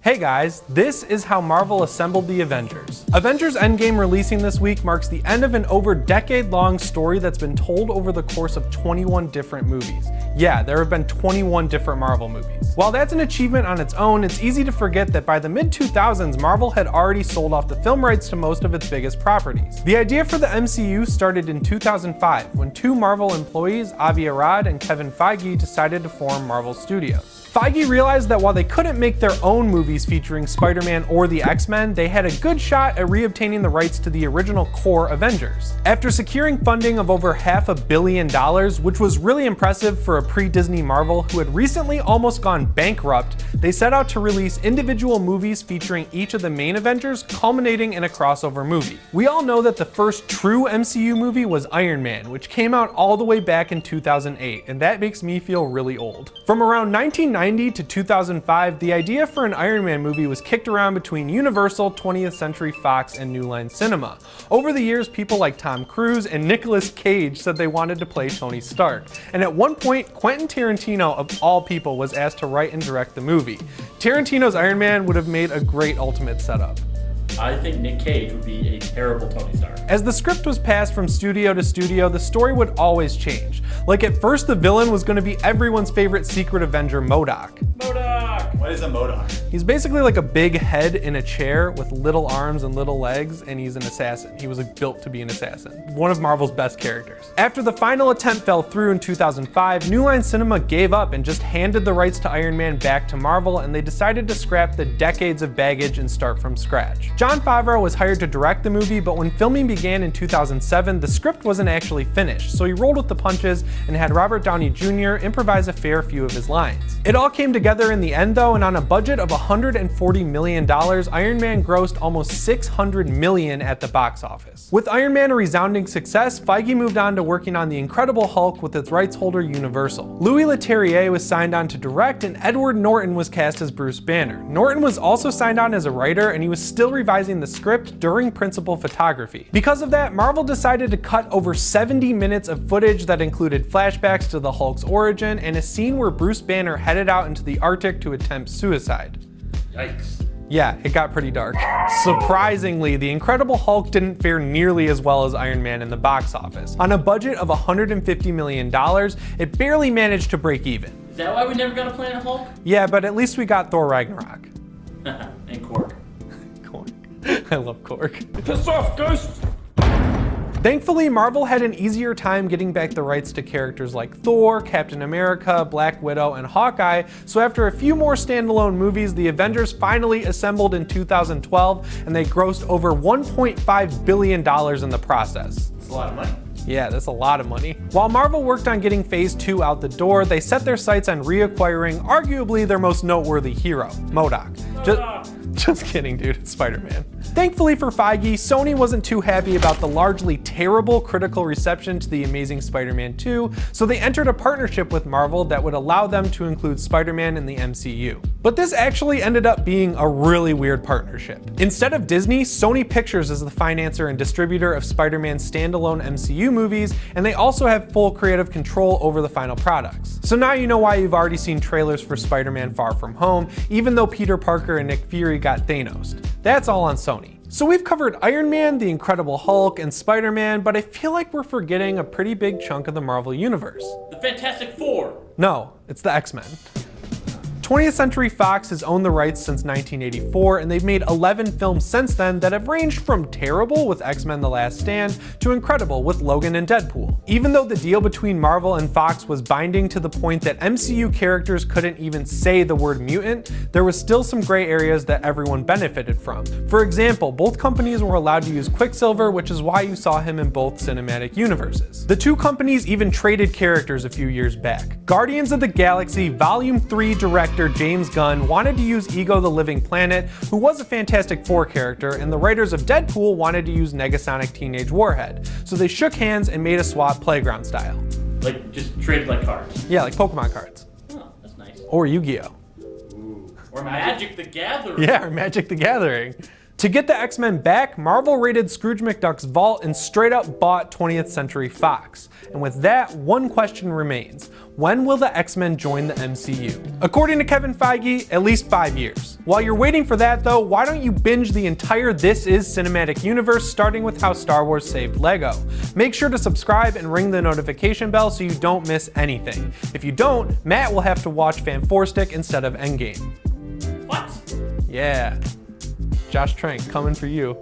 Hey guys, this is how Marvel assembled the Avengers. Avengers Endgame releasing this week marks the end of an over decade-long story that's been told over the course of 21 different movies. Yeah, there have been 21 different Marvel movies. While that's an achievement on its own, it's easy to forget that by the mid-2000s, Marvel had already sold off the film rights to most of its biggest properties. The idea for the MCU started in 2005, when two Marvel employees, Avi Arad and Kevin Feige, decided to form Marvel Studios. Feige realized that while they couldn't make their own movies featuring SpiderMan or the X-Men, they had a good shot at reobtaining the rights to the original core Avengers. After securing funding of over $500 million, which was really impressive for a pre-Disney Marvel who had recently almost gone bankrupt, they set out to release individual movies featuring each of the main Avengers, culminating in a crossover movie. We all know that the first true MCU movie was Iron Man, which came out all the way back in 2008, and that makes me feel really old. From around 1990 to 2005, the idea for an Iron Man movie was kicked around between Universal, 20th Century Fox, and New Line Cinema. Over the years, people like Tom Cruise and Nicolas Cage said they wanted to play Tony Stark. And at one point, Quentin Tarantino, of all people, was asked to write and direct the movie. Tarantino's Iron Man would have made a great ultimate setup. I think Nick Cage would be a terrible Tony Stark. As the script was passed from studio to studio, the story would always change. Like at first, the villain was going to be everyone's favorite secret Avenger, MODOK. MODOK! What is a MODOK? He's basically like a big head in a chair with little arms and little legs, and he's an assassin. He was built to be an assassin. One of Marvel's best characters. After the final attempt fell through in 2005, New Line Cinema gave up and just handed the rights to Iron Man back to Marvel, and they decided to scrap the decades of baggage and start from scratch. Jon Favreau was hired to direct the movie, but when filming began in 2007, the script wasn't actually finished, so he rolled with the punches and had Robert Downey Jr. improvise a fair few of his lines. It all came together in the end though, and on a budget of $140 million, Iron Man grossed almost $600 million at the box office. With Iron Man a resounding success, Feige moved on to working on The Incredible Hulk with its rights holder Universal. Louis Leterrier was signed on to direct, and Edward Norton was cast as Bruce Banner. Norton was also signed on as a writer, and he was still revising the script during principal photography. Because of that, Marvel decided to cut over 70 minutes of footage that included flashbacks to the Hulk's origin and a scene where Bruce Banner headed out into the Arctic to attempt suicide. Yikes. Yeah, it got pretty dark. Surprisingly, The Incredible Hulk didn't fare nearly as well as Iron Man in the box office. On a budget of $150 million, it barely managed to break even. Is that why we never got a Planet Hulk? Yeah, but at least we got Thor Ragnarok. And Korg. Korg. I love Korg. Piss off, Ghost! Thankfully, Marvel had an easier time getting back the rights to characters like Thor, Captain America, Black Widow, and Hawkeye, so after a few more standalone movies, the Avengers finally assembled in 2012, and they grossed over $1.5 billion in the process. That's a lot of money. Yeah, that's a lot of money. While Marvel worked on getting Phase 2 out the door, they set their sights on reacquiring arguably their most noteworthy hero, MODOK. Just kidding, dude, it's Spider-Man. Thankfully for Feige, Sony wasn't too happy about the largely terrible critical reception to The Amazing Spider-Man 2, so they entered a partnership with Marvel that would allow them to include Spider-Man in the MCU. But this actually ended up being a really weird partnership. Instead of Disney, Sony Pictures is the financier and distributor of Spider-Man's standalone MCU movies, and they also have full creative control over the final products. So now you know why you've already seen trailers for Spider-Man Far From Home, even though Peter Parker and Nick Fury got Thanos. That's all on Sony. So we've covered Iron Man, The Incredible Hulk, and Spider-Man, but I feel like we're forgetting a pretty big chunk of the Marvel Universe. The Fantastic Four! No, it's the X-Men. 20th Century Fox has owned the rights since 1984, and they've made 11 films since then that have ranged from terrible with X-Men The Last Stand to incredible with Logan and Deadpool. Even though the deal between Marvel and Fox was binding to the point that MCU characters couldn't even say the word mutant, there was still some gray areas that everyone benefited from. For example, both companies were allowed to use Quicksilver, which is why you saw him in both cinematic universes. The two companies even traded characters a few years back. Guardians of the Galaxy Volume 3 director James Gunn wanted to use Ego the Living Planet, who was a Fantastic Four character, and the writers of Deadpool wanted to use Negasonic Teenage Warhead. So they shook hands and made a swap playground style. Like, just traded like cards? Yeah, like Pokemon cards. Oh, that's nice. Or Yu-Gi-Oh! Ooh. Or Magic the Gathering. Yeah, or Magic the Gathering. To get the X-Men back, Marvel raided Scrooge McDuck's vault and straight up bought 20th Century Fox. And with that, one question remains. When will the X-Men join the MCU? According to Kevin Feige, at least 5 years. While you're waiting for that though, why don't you binge the entire This Is cinematic universe, starting with how Star Wars saved Lego? Make sure to subscribe and ring the notification bell so you don't miss anything. If you don't, Matt will have to watch Fan4stick instead of Endgame. What? Yeah. Josh Trank coming for you.